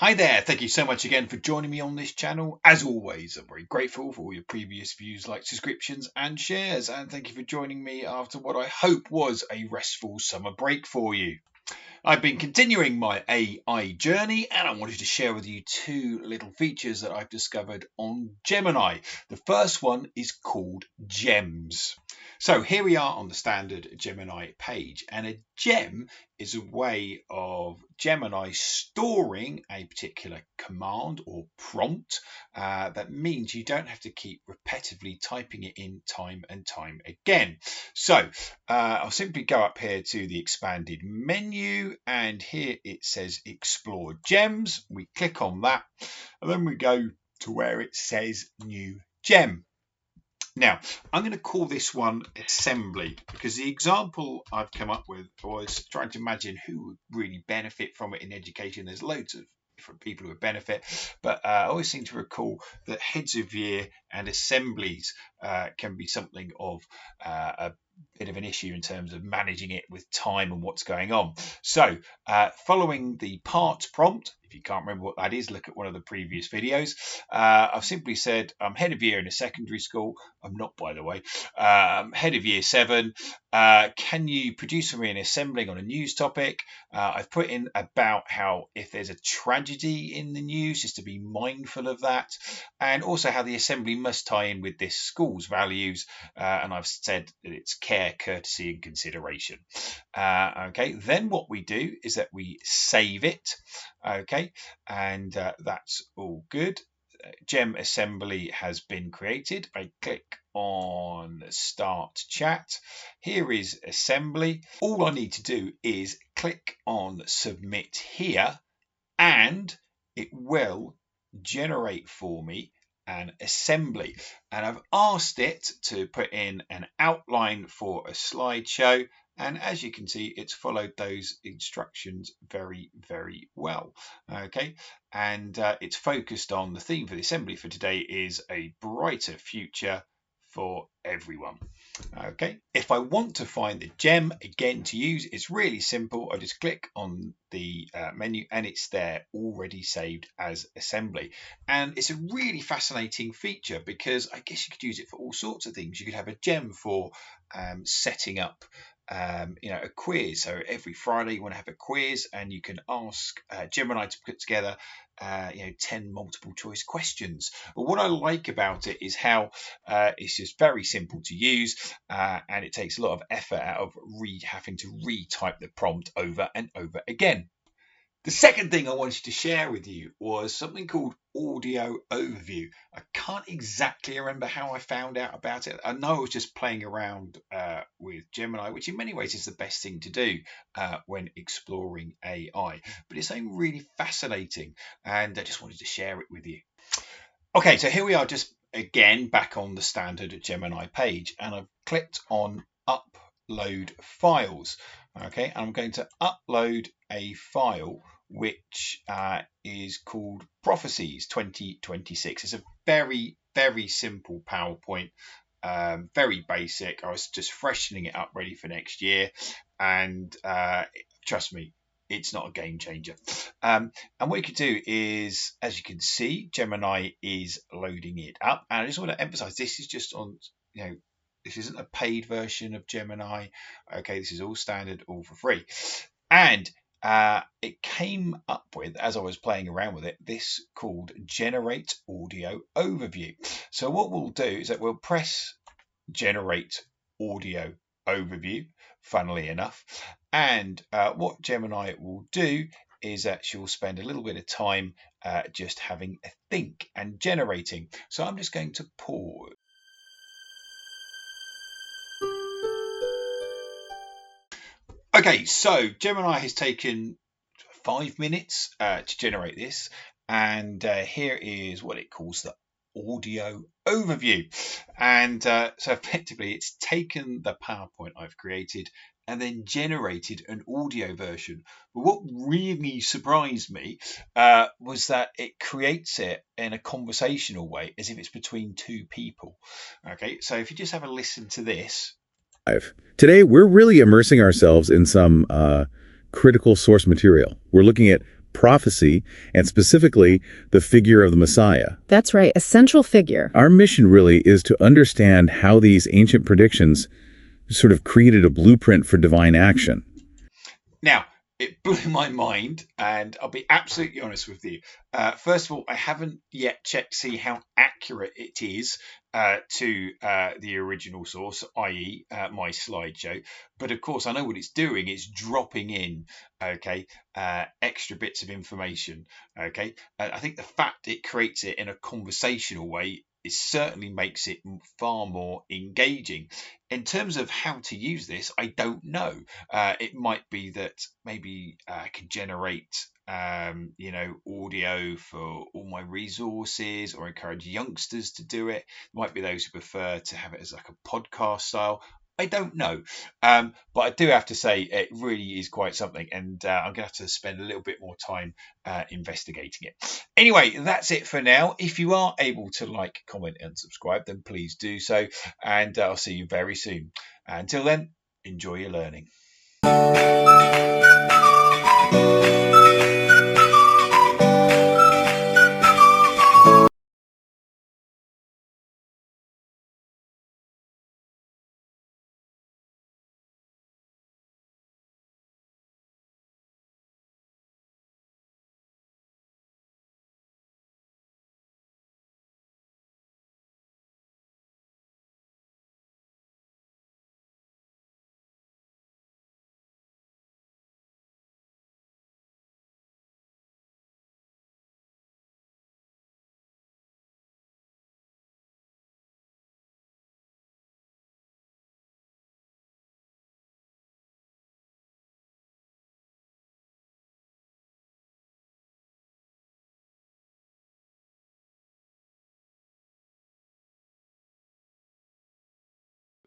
Hi there, thank you so much again for joining me on this channel. As always, I'm very grateful for all your previous views, likes, subscriptions and shares, and thank you for joining me after what I hope was a restful summer break for you. I've been continuing my AI journey and I wanted to share with you two little features that I've discovered on Gemini. The first one is called gems. So here we are on the standard Gemini page, and a gem is a way of Gemini storing a particular command or prompt. That means you don't have to keep repetitively typing it in time and time again. So I'll simply go up here to the expanded menu, and here it says explore gems. We click on that and then we go to where it says new gem. Now, I'm going to call this one assembly because the example I've come up with was trying to imagine who would really benefit from it in education. There's loads of different people who would benefit, but I always seem to recall that heads of year and assemblies can be something of a bit of an issue in terms of managing it with time and what's going on. So following the part prompt, if you can't remember what that is, look at one of the previous videos. I've simply said I'm head of year in a secondary school. I'm not, by the way. Head of year 7. Can you produce for me an assembly on a news topic? I've put in about how if there's a tragedy in the news, just to be mindful of that, and also how the assembly must tie in with this school's values. And I've said that it's care, courtesy, and consideration. Okay, then what we do is that we save it. Okay, and that's all good. Gem assembly has been created. I click on start chat. Here is assembly. All I need to do is click on submit here, and it will generate for me an assembly. And I've asked it to put in an outline for a slideshow. And as you can see, it's followed those instructions very, very well. Okay, and it's focused on the theme for the assembly for today is a brighter future for everyone. Okay, if I want to find the gem again to use, it's really simple. I just click on the menu and it's there already saved as assembly. And it's a really fascinating feature because I guess you could use it for all sorts of things. You could have a gem for setting up a quiz. So every Friday you want to have a quiz, and you can ask Gemini to put together 10 multiple choice questions. But what I like about it is how it's just very simple to use, and it takes a lot of effort out of having to retype the prompt over and over again. The second thing I wanted to share with you was something called audio overview. I can't exactly remember how I found out about it. I know I was just playing around with Gemini, which in many ways is the best thing to do when exploring AI. But it's something really fascinating, and I just wanted to share it with you. Okay, so here we are, just again back on the standard Gemini page, and I've clicked on upload files. Okay, I'm going to upload a file which is called Prophecies 2026. It's a very, very simple PowerPoint, very basic. I was just freshening it up ready for next year, and trust me, it's not a game changer. And what you could do is, as you can see, Gemini is loading it up. And I just want to emphasize, this is just on, this isn't a paid version of Gemini. Okay, this is all standard, all for free. And it came up with, as I was playing around with it, this called Generate Audio Overview. So what we'll do is that we'll press Generate Audio Overview, funnily enough. And what Gemini will do is that she'll spend a little bit of time just having a think and generating. So I'm just going to pause. Okay, so Gemini has taken 5 minutes to generate this, and here is what it calls the audio overview. And so effectively it's taken the PowerPoint I've created and then generated an audio version. But what really surprised me was that it creates it in a conversational way, as if it's between two people. Okay, so if you just have a listen to this. Today, we're really immersing ourselves in some critical source material. We're looking at prophecy, and specifically the figure of the Messiah. That's right, a central figure. Our mission really is to understand how these ancient predictions sort of created a blueprint for divine action. Now, it blew my mind, and I'll be absolutely honest with you. First of all, I haven't yet checked to see how accurate it is to the original source, i.e., my slideshow. But of course, I know what it's doing. It's dropping in, okay, extra bits of information. Okay, I think the fact it creates it in a conversational way, it certainly makes it far more engaging. In terms of how to use this, I don't know. It might be that maybe I can generate, audio for all my resources, or encourage youngsters to do it. Might be those who prefer to have it as like a podcast style. I don't know. But I do have to say it really is quite something, and I'm going to have to spend a little bit more time investigating it. Anyway, that's it for now. If you are able to like, comment, and subscribe, then please do so, and I'll see you very soon. Until then, enjoy your learning.